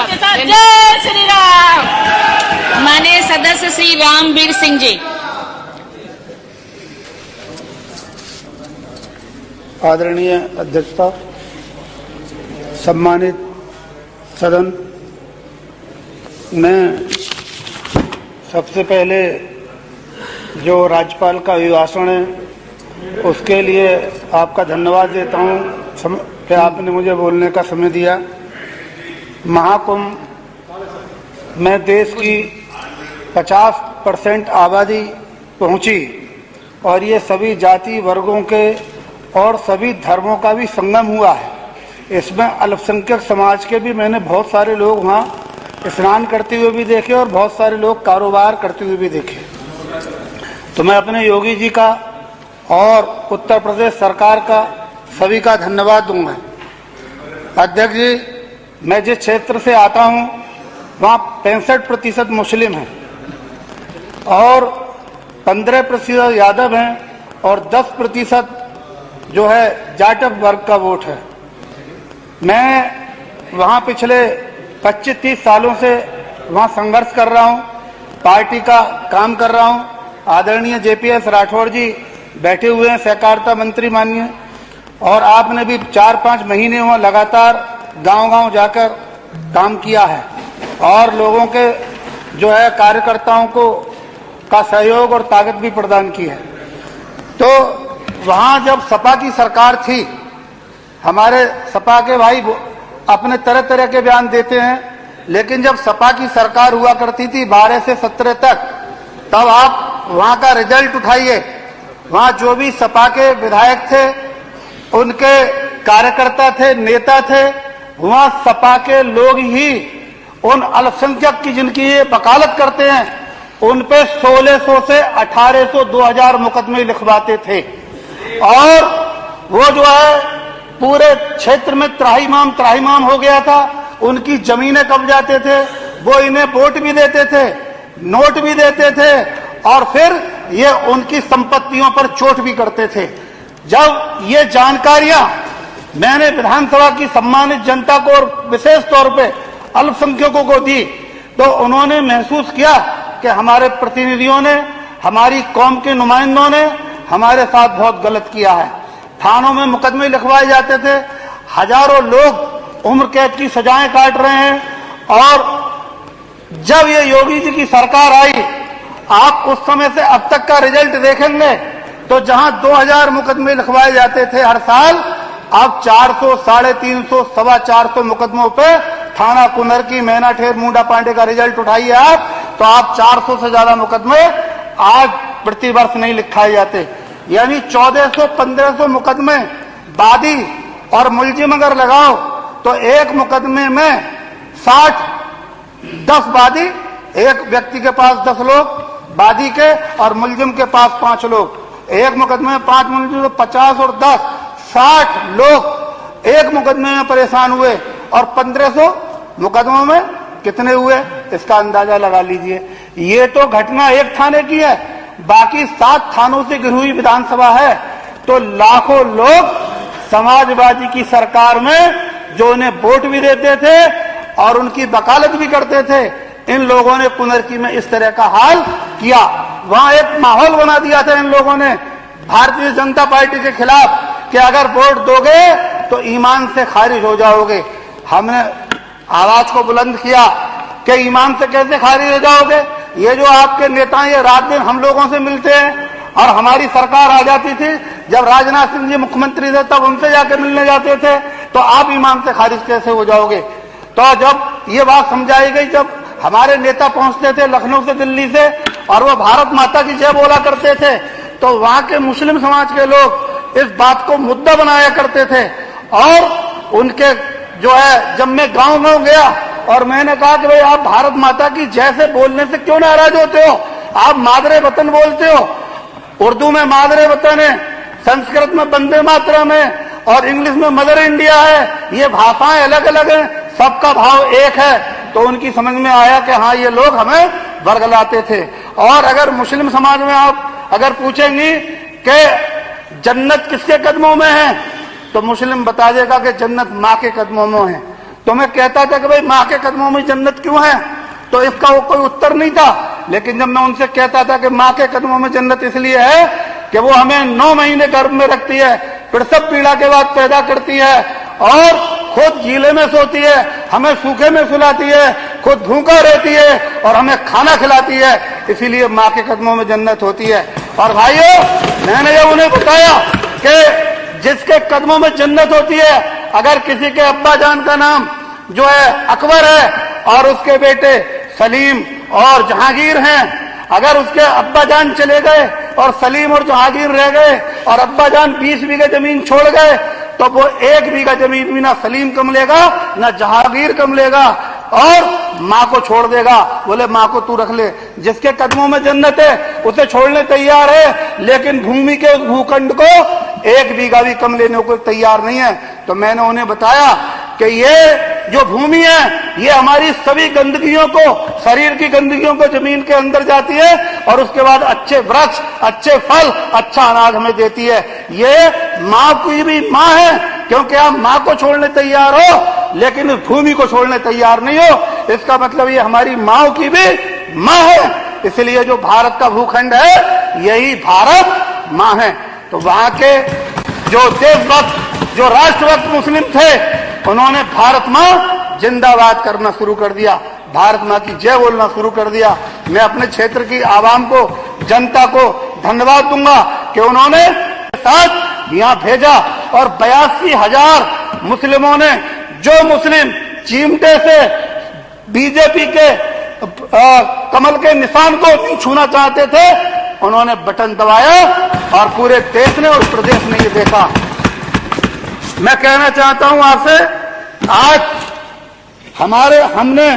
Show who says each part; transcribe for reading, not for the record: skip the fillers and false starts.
Speaker 1: जय श्री राम। माननीय सदस्य श्री रामवीर सिंह जी।
Speaker 2: आदरणीय अध्यक्षता, सम्मानित सदन, मैं सबसे पहले जो राज्यपाल का अभिभाषण है उसके लिए आपका धन्यवाद देता हूं कि आपने मुझे बोलने का समय दिया। महाकुंभ में देश की 50% आबादी पहुंची और ये सभी जाति वर्गों के और सभी धर्मों का भी संगम हुआ है। इसमें अल्पसंख्यक समाज के भी मैंने बहुत सारे लोग वहाँ स्नान करते हुए भी देखे और बहुत सारे लोग कारोबार करते हुए भी देखे। तो मैं अपने योगी जी का और उत्तर प्रदेश सरकार का सभी का धन्यवाद दूंगा। अध्यक्ष जी, मैं जिस क्षेत्र से आता हूँ वहाँ 65% मुस्लिम हैं और 15% यादव हैं और 10% जो है जाटव वर्ग का वोट है। मैं वहाँ पिछले 25-30 सालों से वहाँ संघर्ष कर रहा हूँ, पार्टी का काम कर रहा हूँ। आदरणीय JPS राठौड़ जी बैठे हुए हैं, सहकारिता मंत्री माननीय, और आपने भी 4-5 महीने वहाँ लगातार गांव-गांव जाकर काम किया है और लोगों के जो है कार्यकर्ताओं को का सहयोग और ताकत भी प्रदान की है। तो वहाँ जब सपा की सरकार थी, हमारे सपा के भाई अपने तरह तरह के बयान देते हैं, लेकिन जब सपा की सरकार हुआ करती थी 12 से 17 तक, तब आप वहाँ का रिजल्ट उठाइए। वहाँ जो भी सपा के विधायक थे, उनके कार्यकर्ता थे, नेता थे, वहाँ सपा के लोग ही उन अल्पसंख्यक की जिनकी ये वकालत करते हैं, उन पे 1600 से 1800 2000 मुकदमे लिखवाते थे और वो जो है पूरे क्षेत्र में त्राहिमाम हो गया था। उनकी जमीनें कब जाते थे, वो इन्हें वोट भी देते थे, नोट भी देते थे और फिर ये उनकी संपत्तियों पर चोट भी करते थे। जब ये जानकारियां मैंने विधानसभा की सम्मानित जनता को और विशेष तौर पे अल्पसंख्यकों को दी, तो उन्होंने महसूस किया कि हमारे प्रतिनिधियों ने, हमारी कौम के नुमाइंदों ने हमारे साथ बहुत गलत किया है। थानों में मुकदमे लिखवाए जाते थे, हजारों लोग उम्र कैद की सजाएं काट रहे हैं और जब ये योगी जी की सरकार आई, आप उस समय से अब तक का रिजल्ट देखेंगे तो जहां 2000 मुकदमे लिखवाए जाते थे हर साल, अब 400, 350, 425 मुकदमों पे थाना कुनरकी, मैनाठेर, मुंडा पांडे का रिजल्ट उठाइए आप, तो आप 400 से ज्यादा मुकदमे आज प्रतिवर्ष नहीं लिखाए जाते। यानी 1400-1500 मुकदमे बादी और मुलजिम अगर लगाओ तो एक मुकदमे में 10 बादी, एक व्यक्ति के पास 10 लोग बादी के और मुलजिम के पास 5 लोग, एक मुकदमे में 5 मुलजिम, तो 50 और 10 60 लोग एक मुकदमे में परेशान हुए और 1500 मुकदमों में कितने हुए, इसका अंदाजा लगा लीजिए। ये तो घटना एक थाने की है, बाकी 7 थानों से घिरी हुई विधानसभा है। तो लाखों लोग समाजवादी की सरकार में जो उन्हें वोट भी देते थे और उनकी वकालत भी करते थे, इन लोगों ने कुनरकी में इस तरह का हाल किया। वहां एक माहौल बना दिया था इन लोगों ने भारतीय जनता पार्टी के खिलाफ कि अगर वोट दोगे तो ईमान से खारिज हो जाओगे। हमने आवाज को बुलंद किया कि ईमान से कैसे खारिज हो जाओगे, ये जो आपके नेता ये रात दिन हम लोगों से मिलते हैं और हमारी सरकार आ जाती थी, जब राजनाथ सिंह जी मुख्यमंत्री थे तब उनसे जाके मिलने जाते थे, तो आप ईमान से खारिज कैसे हो जाओगे। तो जब ये बात समझाई गई, जब हमारे नेता पहुंचते थे लखनऊ से, दिल्ली से, और वो भारत माता की जय बोला करते थे, तो वहां के मुस्लिम समाज के लोग इस बात को मुद्दा बनाया करते थे। और उनके जो है, जब मैं गांव-गांव गया और मैंने कहा कि भाई आप भारत माता की जय से बोलने से क्यों नाराज होते हो, आप मादरे वतन बोलते हो, उर्दू में मादरे वतन है, संस्कृत में वंदे मातरम है और इंग्लिश में मदर इंडिया है, ये भाषाएं अलग अलग हैं, सबका भाव एक है। तो उनकी समझ में आया कि हाँ ये लोग हमें वर्गलाते थे। और अगर मुस्लिम समाज में आप अगर पूछेंगी कि जन्नत किसके कदमों में है, तो मुस्लिम बता देगा कि जन्नत माँ के कदमों में है। तो मैं कहता था कि भाई माँ के कदमों में जन्नत क्यों है, तो इसका वो कोई उत्तर नहीं था। लेकिन जब मैं उनसे कहता था कि माँ के कदमों में जन्नत इसलिए है कि वो हमें 9 महीने गर्भ में रखती है, प्रसव पीड़ा के बाद पैदा करती है और खुद गीले में सोती है, हमें सूखे में सुलाती है, खुद भूखा रहती है और हमें खाना खिलाती है, इसीलिए माँ के कदमों में जन्नत होती है। और भाइयों, मैंने जब उन्हें बताया कि जिसके कदमों में जन्नत होती है, अगर किसी के अब्बा जान का नाम जो है अकबर है और उसके बेटे सलीम और जहांगीर हैं, अगर उसके अब्बा जान चले गए और सलीम और जहांगीर रह गए और अब्बा जान 20 बीघे जमीन छोड़ गए, तो वो 1 बीघा जमीन भी ना सलीम कम लेगा ना जहांगीर कम लेगा और माँ को छोड़ देगा। बोले माँ को तू रख ले। जिसके कदमों में जन्नत है उसे छोड़ने तैयार है, लेकिन भूमि के भूखंड को 1 बीघा भी कम लेने को तैयार नहीं है। तो मैंने उन्हें बताया कि ये जो भूमि है ये हमारी सभी गंदगियों को, शरीर की गंदगियों को जमीन के अंदर जाती है और उसके बाद अच्छे वृक्ष, अच्छे फल, अच्छा अनाज हमें देती है। ये माँ की भी माँ है, क्योंकि आप माँ को छोड़ने तैयार हो लेकिन भूमि को छोड़ने तैयार नहीं हो। इसका मतलब ये हमारी माँ की भी माँ है। इसलिए जो भारत का भूखंड है यही भारत माँ है। तो वहां के जो देशभक्त, जो राष्ट्रभक्त मुस्लिम थे, उन्होंने भारत माँ जिंदाबाद करना शुरू कर दिया, भारत माँ की जय बोलना शुरू कर दिया। मैं अपने क्षेत्र की आवाम को, जनता को धन्यवाद दूंगा कि उन्होंने साथ यहाँ भेजा और 82,000 मुस्लिमों ने, जो मुस्लिम चिमटे से बीजेपी के कमल के निशान को नहीं छूना चाहते थे, उन्होंने बटन दबाया और पूरे देश ने और प्रदेश ने ये देखा। मैं कहना चाहता हूं आपसे, आज हमने